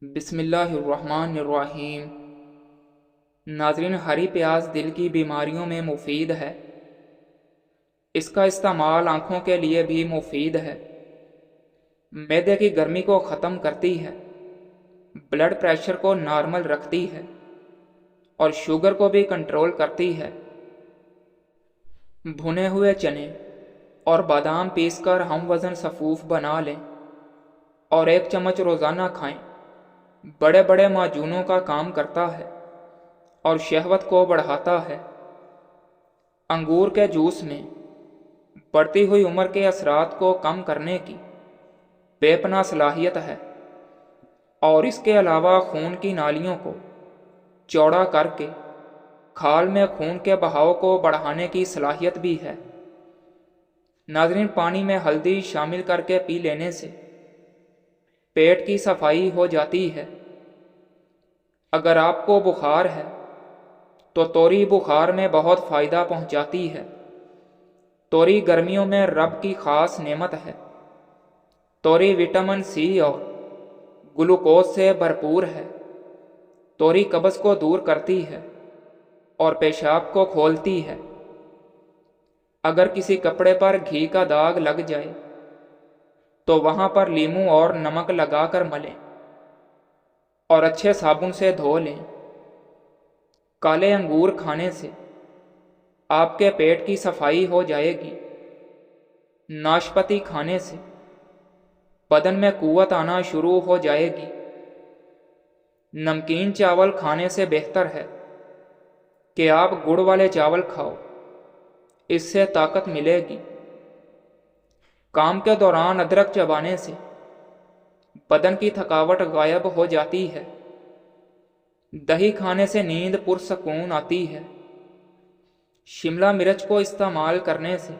بسم اللہ الرحمن الرحیم۔ ناظرین، ہری پیاز دل کی بیماریوں میں مفید ہے۔ اس کا استعمال آنکھوں کے لیے بھی مفید ہے۔ معدے کی گرمی کو ختم کرتی ہے، بلڈ پریشر کو نارمل رکھتی ہے اور شوگر کو بھی کنٹرول کرتی ہے۔ بھنے ہوئے چنے اور بادام پیس کر ہم وزن صفوف بنا لیں اور 1 چمچ روزانہ کھائیں۔ بڑے بڑے معجونوں کا کام کرتا ہے اور شہوت کو بڑھاتا ہے۔ انگور کے جوس میں بڑھتی ہوئی عمر کے اثرات کو کم کرنے کی بے پناہ صلاحیت ہے اور اس کے علاوہ خون کی نالیوں کو چوڑا کر کے کھال میں خون کے بہاؤ کو بڑھانے کی صلاحیت بھی ہے۔ ناظرین، پانی میں ہلدی شامل کر کے پی لینے سے پیٹ کی صفائی ہو جاتی ہے۔ اگر آپ کو بخار ہے تو توری بخار میں بہت فائدہ پہنچاتی ہے۔ توری گرمیوں میں رب کی خاص نعمت ہے۔ توری وٹامن سی اور گلوکوز سے بھرپور ہے۔ توری قبض کو دور کرتی ہے اور پیشاب کو کھولتی ہے۔ اگر کسی کپڑے پر گھی کا داغ لگ جائے تو وہاں پر لیموں اور نمک لگا کر ملیں اور اچھے صابن سے دھو لیں۔ کالے انگور کھانے سے آپ کے پیٹ کی صفائی ہو جائے گی۔ ناشپاتی کھانے سے بدن میں قوت آنا شروع ہو جائے گی۔ نمکین چاول کھانے سے بہتر ہے کہ آپ گڑ والے چاول کھاؤ، اس سے طاقت ملے گی۔ کام کے دوران ادرک چبانے سے بدن کی تھکاوٹ غائب ہو جاتی ہے۔ دہی کھانے سے نیند پرسکون آتی ہے۔ شملہ مرچ کو استعمال کرنے سے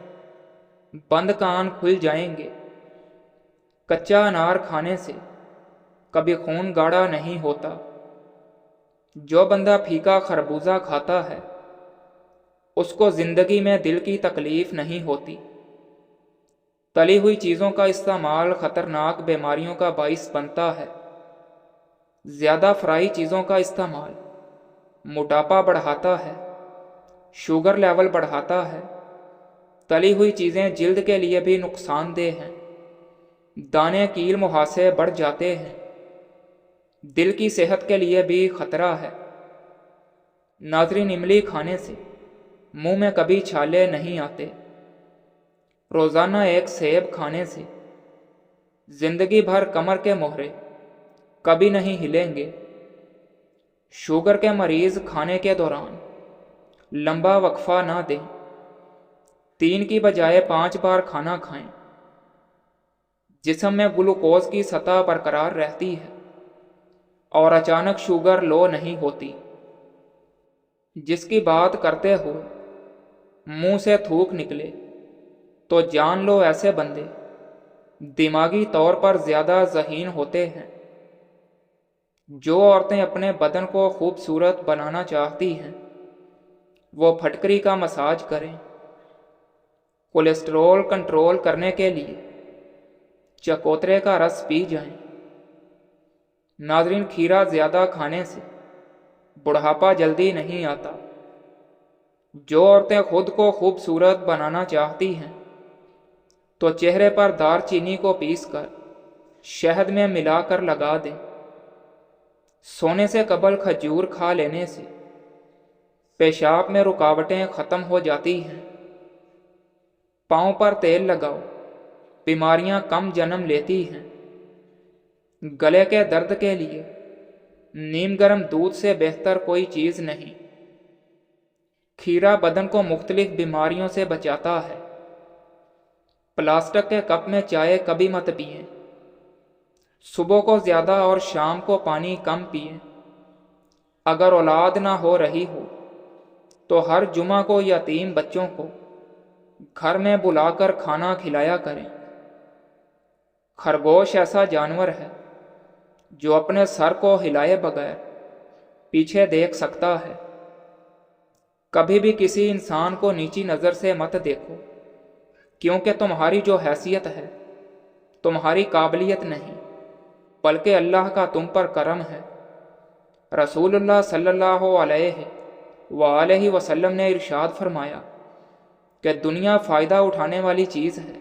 بند کان کھل جائیں گے۔ کچا انار کھانے سے کبھی خون گاڑھا نہیں ہوتا۔ جو بندہ پھیکا خربوزہ کھاتا ہے اس کو زندگی میں دل کی تکلیف نہیں ہوتی۔ تلی ہوئی چیزوں کا استعمال خطرناک بیماریوں کا باعث بنتا ہے۔ زیادہ فرائی چیزوں کا استعمال موٹاپا بڑھاتا ہے، شوگر لیول بڑھاتا ہے۔ تلی ہوئی چیزیں جلد کے لیے بھی نقصان دہ ہیں۔ دانے کیل مہاسے بڑھ جاتے ہیں۔ دل کی صحت کے لیے بھی خطرہ ہے۔ ناظرین، املی کھانے سے منہ میں کبھی چھالے نہیں آتے۔ روزانہ 1 سیب کھانے سے زندگی بھر کمر کے مہرے کبھی نہیں ہلیں گے۔ شوگر کے مریض کھانے کے دوران لمبا وقفہ نہ دیں۔ 3 کی بجائے 5 بار کھانا کھائیں۔ جسم میں گلوکوز کی سطح برقرار رہتی ہے اور اچانک شوگر لو نہیں ہوتی۔ جس کی بات کرتے ہوئے منہ سے تھوک نکلے تو جان لو ایسے بندے دماغی طور پر زیادہ ذہین ہوتے ہیں۔ جو عورتیں اپنے بدن کو خوبصورت بنانا چاہتی ہیں وہ پھٹکری کا مساج کریں۔ کولیسٹرول کنٹرول کرنے کے لیے چکوترے کا رس پی جائیں۔ ناظرین، کھیرا زیادہ کھانے سے بڑھاپا جلدی نہیں آتا۔ جو عورتیں خود کو خوبصورت بنانا چاہتی ہیں تو چہرے پر دار چینی کو پیس کر شہد میں ملا کر لگا دیں۔ سونے سے قبل کھجور کھا لینے سے پیشاب میں رکاوٹیں ختم ہو جاتی ہیں۔ پاؤں پر تیل لگاؤ، بیماریاں کم جنم لیتی ہیں۔ گلے کے درد کے لیے نیم گرم دودھ سے بہتر کوئی چیز نہیں۔ کھیرا بدن کو مختلف بیماریوں سے بچاتا ہے۔ پلاسٹک کے کپ میں چائے کبھی مت پئیں۔ صبح کو زیادہ اور شام کو پانی کم پئیں۔ اگر اولاد نہ ہو رہی ہو تو ہر جمعہ کو یتیم بچوں کو گھر میں بلا کر کھانا کھلایا کریں۔ خرگوش ایسا جانور ہے جو اپنے سر کو ہلائے بغیر پیچھے دیکھ سکتا ہے۔ کبھی بھی کسی انسان کو نیچی نظر سے مت دیکھو، کیونکہ تمہاری جو حیثیت ہے تمہاری قابلیت نہیں۔ بلکہ اللہ کا تم پر کرم ہے۔ رسول اللہ صلی اللہ علیہ وآلہ وسلم نے ارشاد فرمایا کہ دنیا فائدہ اٹھانے والی چیز ہے،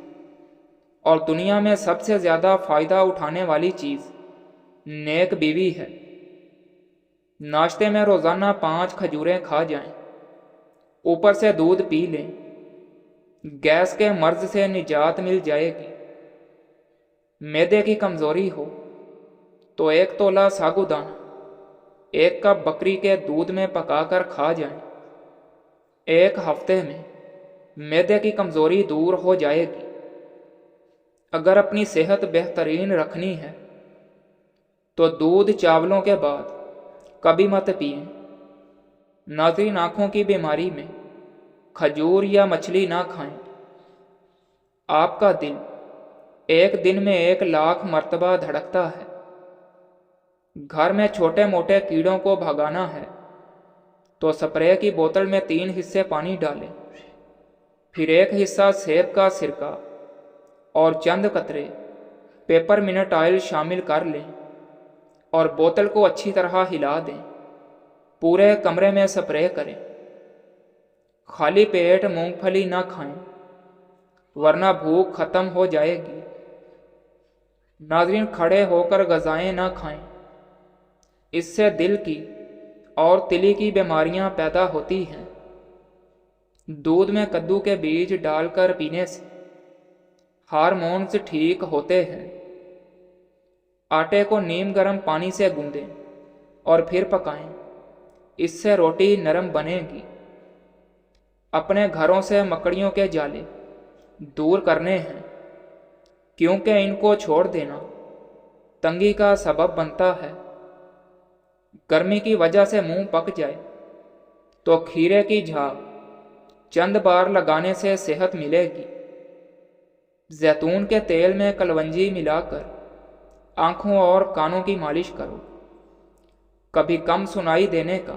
اور دنیا میں سب سے زیادہ فائدہ اٹھانے والی چیز نیک بیوی ہے۔ ناشتے میں روزانہ 5 کھجوریں کھا جائیں، اوپر سے دودھ پی لیں، گیس کے مرض سے نجات مل جائے گی۔ معدے کی کمزوری ہو تو 1 تولہ ساگودانہ 1 کپ بکری کے دودھ میں پکا کر کھا جائیں۔ 1 ہفتے میں معدے کی کمزوری دور ہو جائے گی۔ اگر اپنی صحت بہترین رکھنی ہے تو دودھ چاولوں کے بعد کبھی مت پئیں۔ ناظرین، آنکھوں کی بیماری میں کھجور یا مچھلی نہ کھائیں۔ آپ کا دل ایک دن میں 1,00,000 مرتبہ دھڑکتا ہے۔ گھر میں چھوٹے موٹے کیڑوں کو بھگانا ہے تو سپرے کی بوتل میں 3 حصے پانی ڈالیں، پھر 1 حصہ سیب کا سرکہ اور چند قطرے پیپر منٹ آئل شامل کر لیں اور بوتل کو اچھی طرح ہلا دیں۔ پورے کمرے میں سپرے کریں۔ خالی پیٹ مونگ پھلی نہ کھائیں ورنہ بھوک ختم ہو جائے گی۔ ناظرین، کھڑے ہو کر غذائیں نہ کھائیں، اس سے دل کی اور تلی کی بیماریاں پیدا ہوتی ہیں۔ دودھ میں کدو کے بیج ڈال کر پینے سے ہارمونز ٹھیک ہوتے ہیں۔ آٹے کو نیم گرم پانی سے گوندیں اور پھر پکائیں، اس سے روٹی نرم بنے گی۔ اپنے گھروں سے مکڑیوں کے جالے دور کرنے ہیں، کیونکہ ان کو چھوڑ دینا تنگی کا سبب بنتا ہے۔ گرمی کی وجہ سے منہ پک جائے تو کھیرے کی جھاگ چند بار لگانے سے صحت ملے گی۔ زیتون کے تیل میں کلونجی ملا کر آنکھوں اور کانوں کی مالش کرو۔ کبھی کم سنائی دینے کا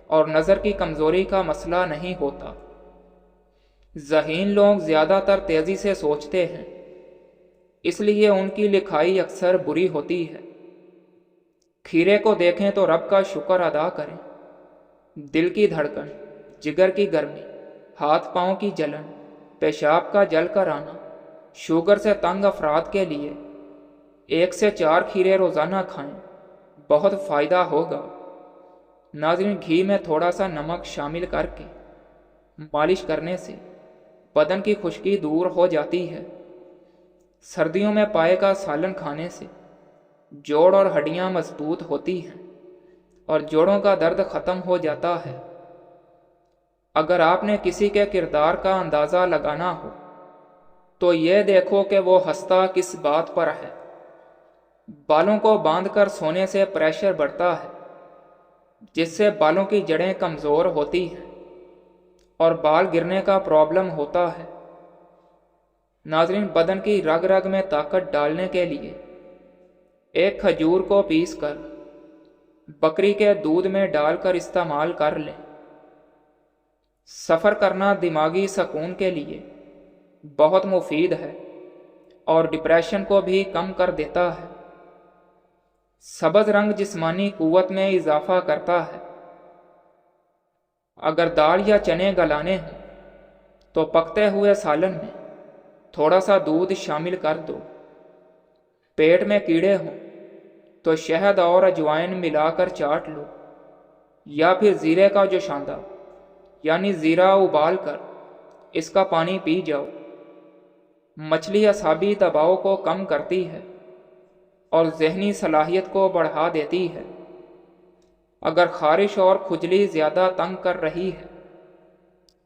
اور نظر کی کمزوری کا مسئلہ نہیں ہوتا۔ ذہین لوگ زیادہ تر تیزی سے سوچتے ہیں، اس لیے ان کی لکھائی اکثر بری ہوتی ہے۔ کھیرے کو دیکھیں تو رب کا شکر ادا کریں۔ دل کی دھڑکن، جگر کی گرمی، ہاتھ پاؤں کی جلن، پیشاب کا جل کر آنا، شوگر سے تنگ افراد کے لیے 1 سے 4 کھیرے روزانہ کھائیں، بہت فائدہ ہوگا۔ ناظرین، گھی میں تھوڑا سا نمک شامل کر کے مالش کرنے سے بدن کی خشکی دور ہو جاتی ہے۔ سردیوں میں پائے کا سالن کھانے سے جوڑ اور ہڈیاں مضبوط ہوتی ہیں اور جوڑوں کا درد ختم ہو جاتا ہے۔ اگر آپ نے کسی کے کردار کا اندازہ لگانا ہو تو یہ دیکھو کہ وہ ہنستا کس بات پر ہے۔ بالوں کو باندھ کر سونے سے پریشر بڑھتا ہے، جس سے بالوں کی جڑیں کمزور ہوتی ہیں اور بال گرنے کا پرابلم ہوتا ہے۔ ناظرین، بدن کی رگ رگ میں طاقت ڈالنے کے لیے 1 کھجور کو پیس کر بکری کے دودھ میں ڈال کر استعمال کر لیں۔ سفر کرنا دماغی سکون کے لیے بہت مفید ہے اور ڈپریشن کو بھی کم کر دیتا ہے۔ سبز رنگ جسمانی قوت میں اضافہ کرتا ہے۔ اگر دال یا چنے گلانے ہوں تو پکتے ہوئے سالن میں تھوڑا سا دودھ شامل کر دو۔ پیٹ میں کیڑے ہوں تو شہد اور اجوائن ملا کر چاٹ لو، یا پھر زیرے کا جوشاندہ یعنی زیرہ ابال کر اس کا پانی پی جاؤ۔ مچھلی اعصابی دباؤ کو کم کرتی ہے اور ذہنی صلاحیت کو بڑھا دیتی ہے۔ اگر خارش اور کھجلی زیادہ تنگ کر رہی ہے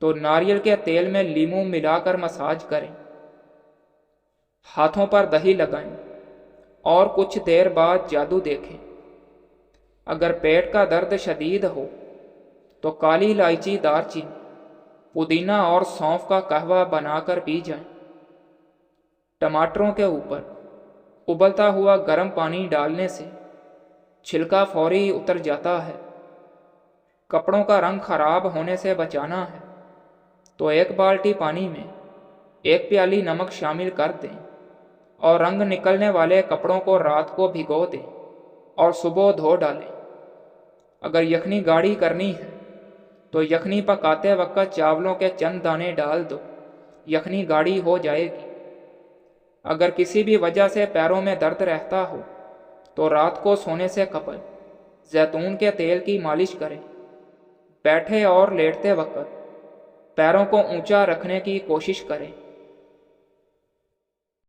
تو ناریل کے تیل میں لیموں ملا کر مساج کریں۔ ہاتھوں پر دہی لگائیں اور کچھ دیر بعد جادو دیکھیں۔ اگر پیٹ کا درد شدید ہو تو کالی الائچی، دار چینی، پودینہ اور سونف کا قہوہ بنا کر پی جائیں۔ ٹماٹروں کے اوپر ابلتا ہوا گرم پانی ڈالنے سے چھلکا فوری اتر جاتا ہے۔ کپڑوں کا رنگ خراب ہونے سے بچانا ہے تو 1 بالٹی پانی میں 1 پیالی نمک شامل کر دیں اور رنگ نکلنے والے کپڑوں کو رات کو بھگو دیں اور صبح دھو ڈالیں۔ اگر یخنی گاڑھی کرنی ہے تو یخنی پکاتے وقت چاولوں کے چند دانے ڈال دو، یخنی گاڑھی ہو جائے گی۔ اگر کسی بھی وجہ سے پیروں میں درد رہتا ہو تو رات کو سونے سے قبل زیتون کے تیل کی مالش کریں۔ بیٹھے اور لیٹتے وقت پیروں کو اونچا رکھنے کی کوشش کریں۔